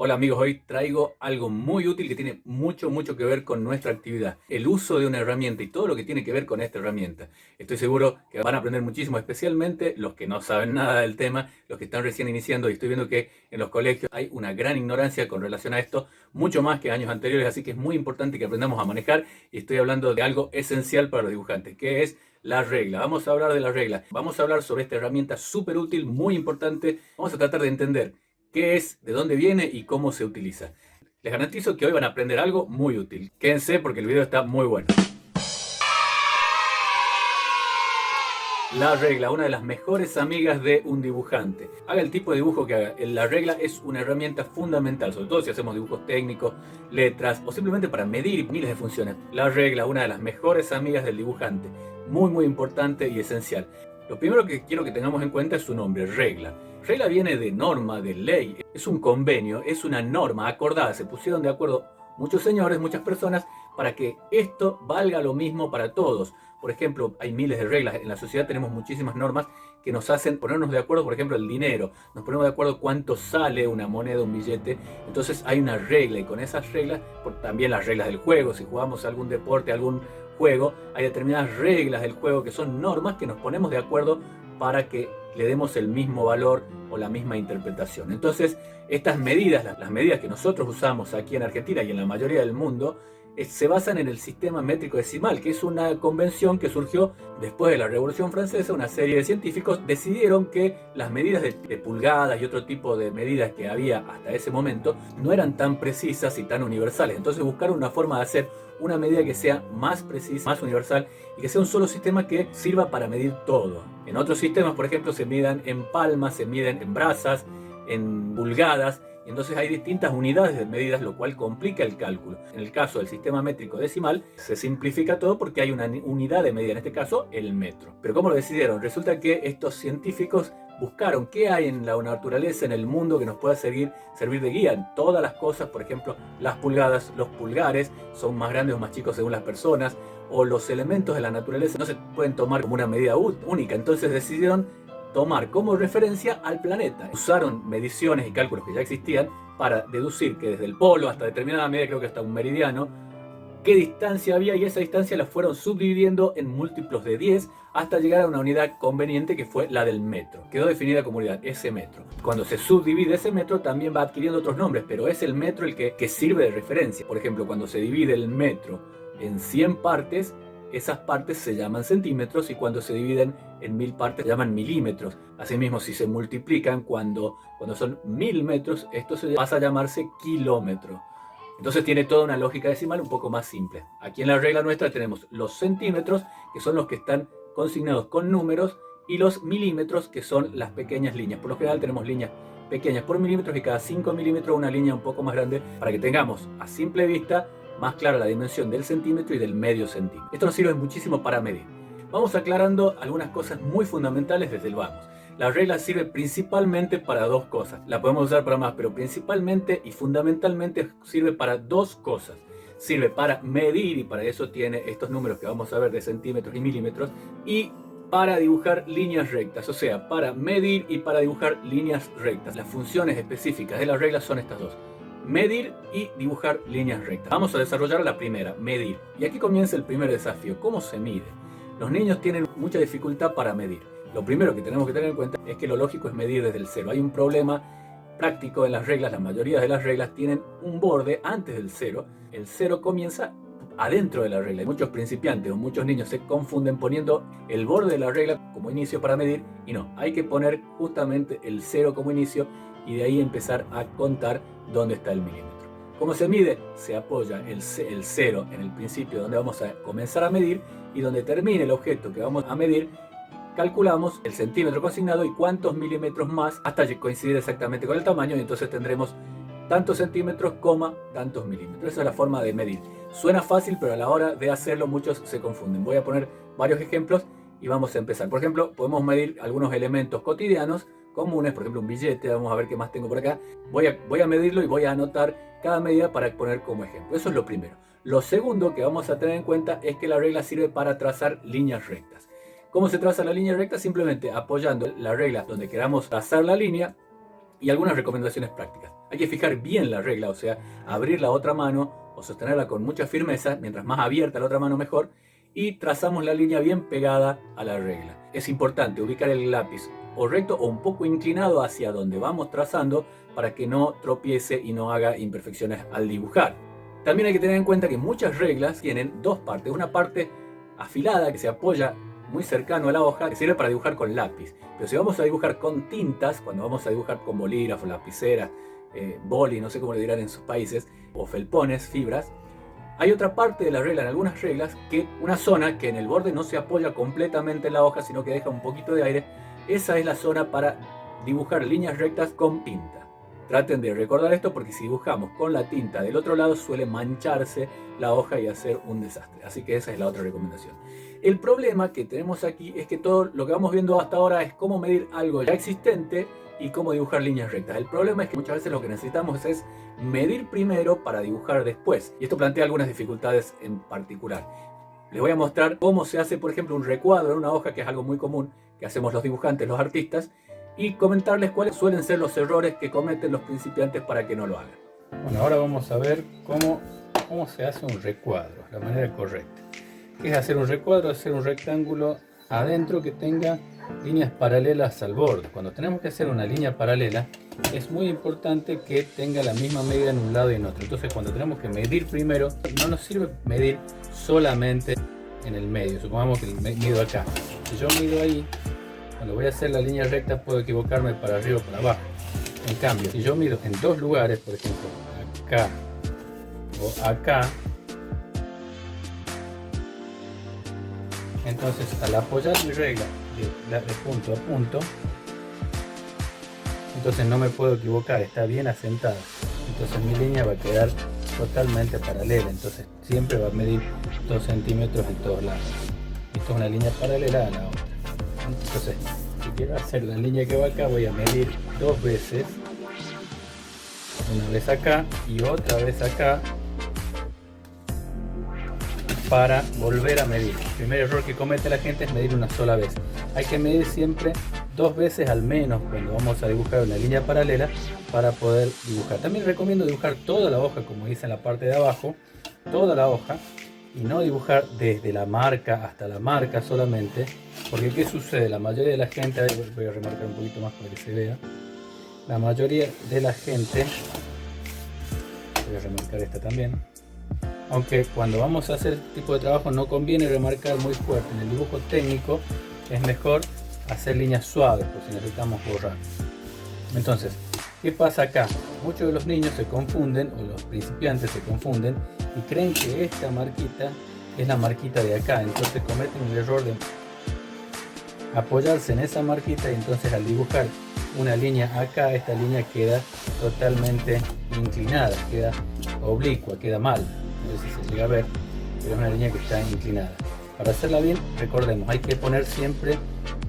Hola amigos, hoy traigo algo muy útil que tiene mucho que ver con nuestra actividad. El uso de una herramienta y todo lo que tiene que ver con esta herramienta. Estoy seguro que van a aprender muchísimo, especialmente los que no saben nada del tema, los que están recién iniciando, y estoy viendo que en los colegios hay una gran ignorancia con relación a esto, mucho más que años anteriores, así que es muy importante que aprendamos a manejar, y estoy hablando de algo esencial para los dibujantes, que es la regla. Vamos a hablar de la regla. Vamos a hablar sobre esta herramienta súper útil, muy importante. Vamos a tratar de entender qué es, de dónde viene y cómo se utiliza. Les garantizo que hoy van a aprender algo muy útil. Quédense porque el video está muy bueno. La regla, una de las mejores amigas de un dibujante. Haga el tipo de dibujo que haga, la regla es una herramienta fundamental, sobre todo si hacemos dibujos técnicos, letras o simplemente para medir miles de funciones. La regla, una de las mejores amigas del dibujante. Muy importante y esencial. Lo primero que quiero que tengamos en cuenta es su nombre, regla. Regla viene de norma, de ley, es un convenio, es una norma acordada. Se pusieron de acuerdo muchos señores, muchas personas, para que esto valga lo mismo para todos. Por ejemplo, hay miles de reglas. En la sociedad tenemos muchísimas normas que nos hacen ponernos de acuerdo. Por ejemplo, el dinero. Nos ponemos de acuerdo cuánto sale una moneda, un billete. Entonces hay una regla, y con esas reglas, también las reglas del juego, si jugamos algún deporte, algún juego, hay determinadas reglas del juego que son normas que nos ponemos de acuerdo para que le demos el mismo valor o la misma interpretación. Entonces, estas medidas, las medidas que nosotros usamos aquí en Argentina y en la mayoría del mundo, se basan en el sistema métrico decimal, que es una convención que surgió después de la Revolución Francesa. Una serie de científicos decidieron que las medidas de pulgadas y otro tipo de medidas que había hasta ese momento no eran tan precisas y tan universales. Entonces buscaron una forma de hacer una medida que sea más precisa, más universal, y que sea un solo sistema que sirva para medir todo. En otros sistemas, por ejemplo, se miden en palmas, se miden en brazas, en pulgadas, y entonces hay distintas unidades de medidas, lo cual complica el cálculo. En el caso del sistema métrico decimal, se simplifica todo porque hay una unidad de medida, en este caso el metro. Pero ¿cómo lo decidieron? Resulta que estos científicos buscaron qué hay en la naturaleza, en el mundo, que nos pueda servir de guía en todas las cosas. Por ejemplo, las pulgadas, los pulgares son más grandes o más chicos según las personas, o los elementos de la naturaleza no se pueden tomar como una medida única. Entonces decidieron tomar como referencia al planeta. Usaron mediciones y cálculos que ya existían para deducir que desde el polo hasta determinada medida, creo que hasta un meridiano, qué distancia había, y esa distancia la fueron subdividiendo en múltiplos de 10 hasta llegar a una unidad conveniente que fue la del metro. Quedó definida como unidad, ese metro. Cuando se subdivide ese metro también va adquiriendo otros nombres, pero es el metro el que sirve de referencia. Por ejemplo, cuando se divide el metro en 100 partes, esas partes se llaman centímetros, y cuando se dividen en 1000 partes se llaman milímetros. Asimismo, si se multiplican cuando son 1000 metros, esto pasa a llamarse kilómetro. Entonces tiene toda una lógica decimal un poco más simple. Aquí en la regla nuestra tenemos los centímetros, que son los que están consignados con números, y los milímetros, que son las pequeñas líneas. Por lo general tenemos líneas pequeñas por milímetros, y cada 5 milímetros una línea un poco más grande, para que tengamos a simple vista más clara la dimensión del centímetro y del medio centímetro. Esto nos sirve muchísimo para medir. Vamos aclarando algunas cosas muy fundamentales desde el vamos. La regla sirve principalmente para dos cosas. La podemos usar para más, pero principalmente y fundamentalmente sirve para dos cosas. Sirve para medir, y para eso tiene estos números que vamos a ver de centímetros y milímetros, y para dibujar líneas rectas, o sea, para medir y para dibujar líneas rectas. Las funciones específicas de la regla son estas dos: medir y dibujar líneas rectas. Vamos a desarrollar la primera, medir. Y aquí comienza el primer desafío: ¿cómo se mide? Los niños tienen mucha dificultad para medir. Lo primero que tenemos que tener en cuenta es que lo lógico es medir desde el cero. Hay un problema práctico en las reglas. La mayoría de las reglas tienen un borde antes del cero. El cero comienza adentro de la regla. Muchos principiantes o muchos niños se confunden poniendo el borde de la regla como inicio para medir, y no, hay que poner justamente el cero como inicio, y de ahí empezar a contar dónde está el milímetro. ¿Cómo se mide? Se apoya el cero en el principio donde vamos a comenzar a medir, y donde termine el objeto que vamos a medir, calculamos el centímetro consignado y cuántos milímetros más hasta coincidir exactamente con el tamaño, y entonces tendremos tantos centímetros, tantos milímetros. Esa es la forma de medir. Suena fácil, pero a la hora de hacerlo muchos se confunden. Voy a poner varios ejemplos y vamos a empezar. Por ejemplo, podemos medir algunos elementos cotidianos comunes, por ejemplo un billete. Vamos a ver qué más tengo por acá. Voy a medirlo y voy a anotar cada medida para poner como ejemplo. Eso es lo primero. Lo segundo que vamos a tener en cuenta es que la regla sirve para trazar líneas rectas. ¿Cómo se traza la línea recta? Simplemente apoyando la regla donde queramos trazar la línea, Y algunas recomendaciones prácticas. Hay que fijar bien la regla, o sea, abrir la otra mano o sostenerla con mucha firmeza, mientras más abierta la otra mano mejor, y trazamos la línea bien pegada a la regla. Es importante ubicar el lápiz o recto o un poco inclinado hacia donde vamos trazando para que no tropiece y no haga imperfecciones al dibujar. También hay que tener en cuenta que muchas reglas tienen dos partes. Una parte afilada que se apoya muy cercano a la hoja, que sirve para dibujar con lápiz. Pero si vamos a dibujar con tintas, cuando vamos a dibujar con bolígrafo, lapicera, boli, no sé cómo le dirán en sus países, o felpones, fibras, hay otra parte de la regla, en algunas reglas, que una zona que en el borde no se apoya completamente en la hoja, sino que deja un poquito de aire. Esa es la zona para dibujar líneas rectas con tinta. Traten de recordar esto porque si dibujamos con la tinta del otro lado suele mancharse la hoja y hacer un desastre. Así que esa es la otra recomendación. El problema que tenemos aquí es que todo lo que vamos viendo hasta ahora es cómo medir algo ya existente y cómo dibujar líneas rectas. El problema es que muchas veces lo que necesitamos es medir primero para dibujar después. Y esto plantea algunas dificultades en particular. Les voy a mostrar cómo se hace, por ejemplo, un recuadro en una hoja, que es algo muy común que hacemos los dibujantes, los artistas, y comentarles cuáles suelen ser los errores que cometen los principiantes para que no lo hagan. Bueno, ahora vamos a ver cómo se hace un recuadro, la manera correcta. ¿Qué es hacer un recuadro? Hacer un rectángulo adentro que tenga líneas paralelas al borde. Cuando tenemos que hacer una línea paralela, es muy importante que tenga la misma medida en un lado y en otro. Entonces, cuando tenemos que medir primero, no nos sirve medir solamente en el medio. Supongamos que mido acá. Si yo mido ahí, cuando voy a hacer la línea recta puedo equivocarme para arriba o para abajo. En cambio, si yo mido en dos lugares, por ejemplo, acá o acá, entonces al apoyar mi regla de punto a punto, entonces no me puedo equivocar, está bien asentada. Entonces mi línea va a quedar totalmente paralela, entonces siempre va a medir 2 centímetros en todos lados. Esto es una línea paralela a la otra. Entonces, si quiero hacer la línea que va acá, voy a medir dos veces, una vez acá y otra vez acá, para volver a medir. El primer error que comete la gente es medir una sola vez. Hay que medir siempre dos veces al menos cuando vamos a dibujar una línea paralela para poder dibujar. También recomiendo dibujar toda la hoja, como dice en la parte de abajo, toda la hoja, y no dibujar desde la marca hasta la marca solamente, porque ¿qué sucede? La mayoría de la gente, voy a remarcar un poquito más para que se vea, la mayoría de la gente, voy a remarcar esta también, aunque cuando vamos a hacer este tipo de trabajo no conviene remarcar muy fuerte. En el dibujo técnico es mejor hacer líneas suaves por si necesitamos borrar. Entonces, ¿qué pasa acá? Muchos de los niños se confunden, o los principiantes se confunden, y creen que esta marquita es la marquita de acá. Entonces cometen el error de apoyarse en esa marquita, y entonces al dibujar una línea acá, esta línea queda totalmente inclinada, queda oblicua, queda mal. No sé si se llega a ver, pero es una línea que está inclinada. Para hacerla bien, recordemos, hay que poner siempre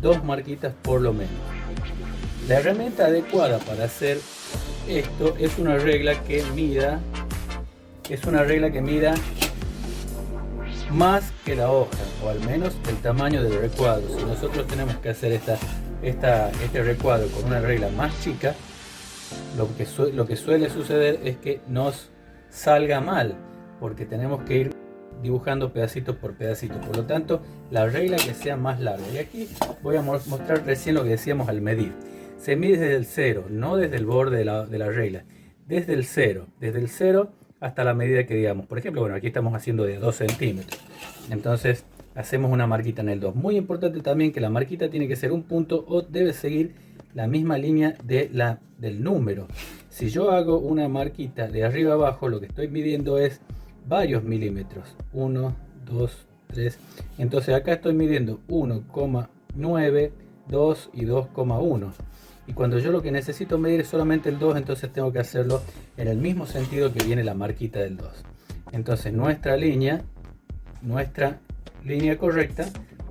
dos marquitas por lo menos. La herramienta adecuada para hacer esto es una regla que mida, más que la hoja, o al menos el tamaño del recuadro. Si nosotros tenemos que hacer este recuadro con una regla más chica, lo que suele suceder es que nos salga mal, porque tenemos que ir dibujando pedacito por pedacito. Por lo tanto, la regla que sea más larga. Y aquí voy a mostrar recién lo que decíamos al medir. Se mide desde el cero, no desde el borde de la regla. Desde el cero hasta la medida que digamos. Por ejemplo, bueno, aquí estamos haciendo de 2 centímetros. Entonces, hacemos una marquita en el 2. Muy importante también que la marquita tiene que ser un punto o debe seguir la misma línea del número. Si yo hago una marquita de arriba abajo, lo que estoy midiendo es varios milímetros. 1, 2, 3. Entonces acá estoy midiendo 1,9, 2 y 2,1. Y cuando yo lo que necesito medir es solamente el 2, entonces tengo que hacerlo en el mismo sentido que viene la marquita del 2. Entonces nuestra línea correcta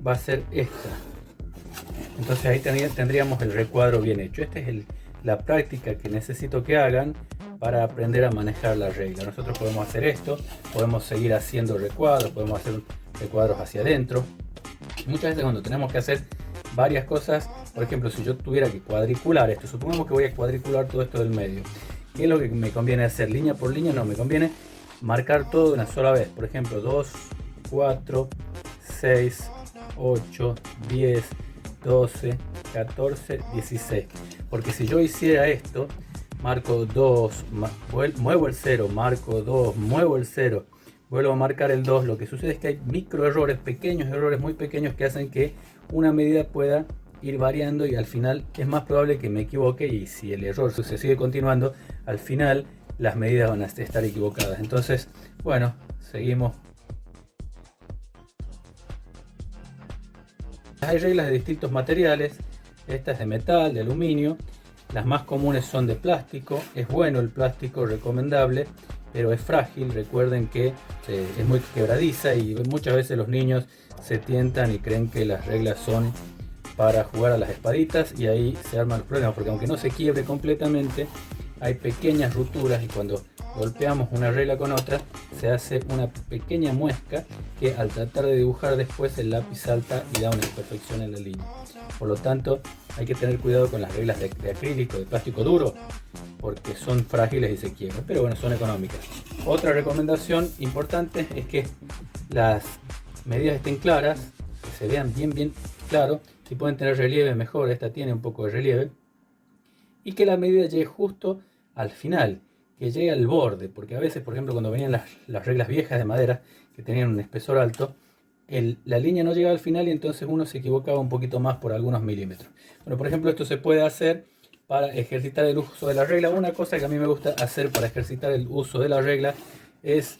va a ser esta. Entonces ahí tendríamos el recuadro bien hecho. Esta es la práctica que necesito que hagan para aprender a manejar la regla. Nosotros podemos hacer esto, podemos seguir haciendo recuadros, podemos hacer recuadros hacia adentro. Muchas veces cuando tenemos que hacer varias cosas Por ejemplo, si yo tuviera que cuadricular esto, supongamos que voy a cuadricular todo esto del medio. ¿Qué es lo que me conviene hacer? Línea por línea, no, me conviene marcar todo de una sola vez. Por ejemplo, 2, 4, 6, 8, 10, 12, 14, 16. Porque si yo hiciera esto, marco 2, muevo el 0, marco 2, muevo el 0, vuelvo a marcar el 2, lo que sucede es que hay micro errores, pequeños errores muy pequeños que hacen que una medida pueda ir variando y al final es más probable que me equivoque, y si el error se sigue continuando, al final las medidas van a estar equivocadas. Entonces, bueno, seguimos. Hay reglas de distintos materiales, esta es de metal, de aluminio, las más comunes son de plástico. Es bueno el plástico, recomendable, pero es frágil. Recuerden que es muy quebradiza y muchas veces los niños se tientan y creen que las reglas son para jugar a las espaditas, y ahí se arman los problemas, porque aunque no se quiebre completamente, hay pequeñas rupturas, y cuando golpeamos una regla con otra se hace una pequeña muesca que al tratar de dibujar después el lápiz salta y da una imperfección en la línea. Por lo tanto, hay que tener cuidado con las reglas de acrílico, de plástico duro, porque son frágiles y se quiebran, pero bueno, son económicas. Otra recomendación importante es que las medidas estén claras, que se vean bien claro. Si pueden tener relieve, mejor. Esta tiene un poco de relieve. Y que la medida llegue justo al final, que llegue al borde, porque a veces, por ejemplo, cuando venían las reglas viejas de madera, que tenían un espesor alto, la línea no llegaba al final y entonces uno se equivocaba un poquito más por algunos milímetros. Bueno, por ejemplo, esto se puede hacer para ejercitar el uso de la regla. Una cosa que a mí me gusta hacer para ejercitar el uso de la regla es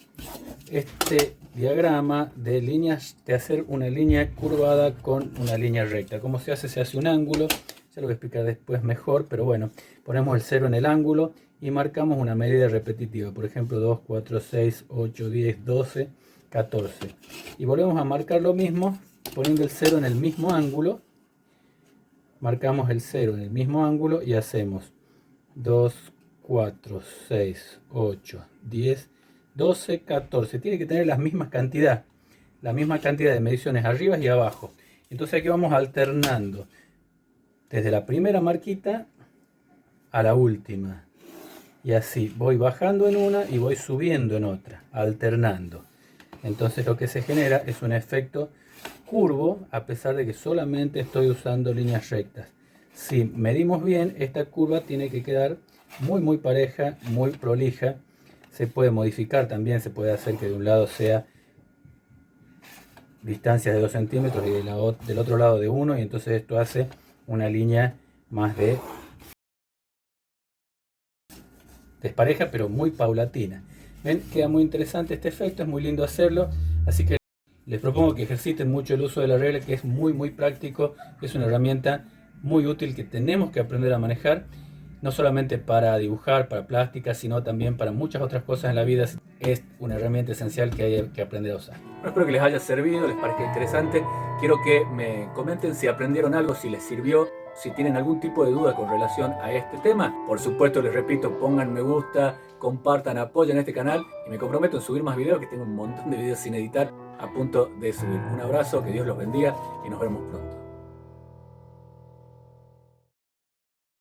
este diagrama de líneas, de hacer una línea curvada con una línea recta. ¿Cómo se hace? Se hace un ángulo, ya lo voy a explicar después mejor, pero bueno, ponemos el 0 en el ángulo y marcamos una medida repetitiva, por ejemplo 2, 4, 6, 8, 10, 12, 14. Y volvemos a marcar lo mismo, poniendo el 0 en el mismo ángulo, marcamos el 0 en el mismo ángulo y hacemos 2, 4, 6, 8, 10, 12, 14. Tiene que tener la misma cantidad de mediciones arriba y abajo. Entonces aquí vamos alternando desde la primera marquita a la última, y así voy bajando en una y voy subiendo en otra, alternando. Entonces lo que se genera es un efecto curvo, a pesar de que solamente estoy usando líneas rectas. Si medimos bien, esta curva tiene que quedar muy pareja, muy prolija. Se puede modificar también, se puede hacer que de un lado sea distancias de 2 centímetros y del otro lado de 1, y entonces esto hace una línea más despareja, pero muy paulatina. ¿Ven? Queda muy interesante este efecto, es muy lindo hacerlo, así que les propongo que ejerciten mucho el uso de la regla, que es muy práctico, es una herramienta muy útil que tenemos que aprender a manejar, no solamente para dibujar, para plástica, sino también para muchas otras cosas en la vida. Es una herramienta esencial que hay que aprender a usar. Bueno, espero que les haya servido, les parezca interesante. Quiero que me comenten si aprendieron algo, si les sirvió, si tienen algún tipo de duda con relación a este tema. Por supuesto, les repito, pongan me gusta, compartan, apoyen este canal, y me comprometo en subir más videos, que tengo un montón de videos sin editar a punto de subir. Un abrazo, que Dios los bendiga y nos vemos pronto.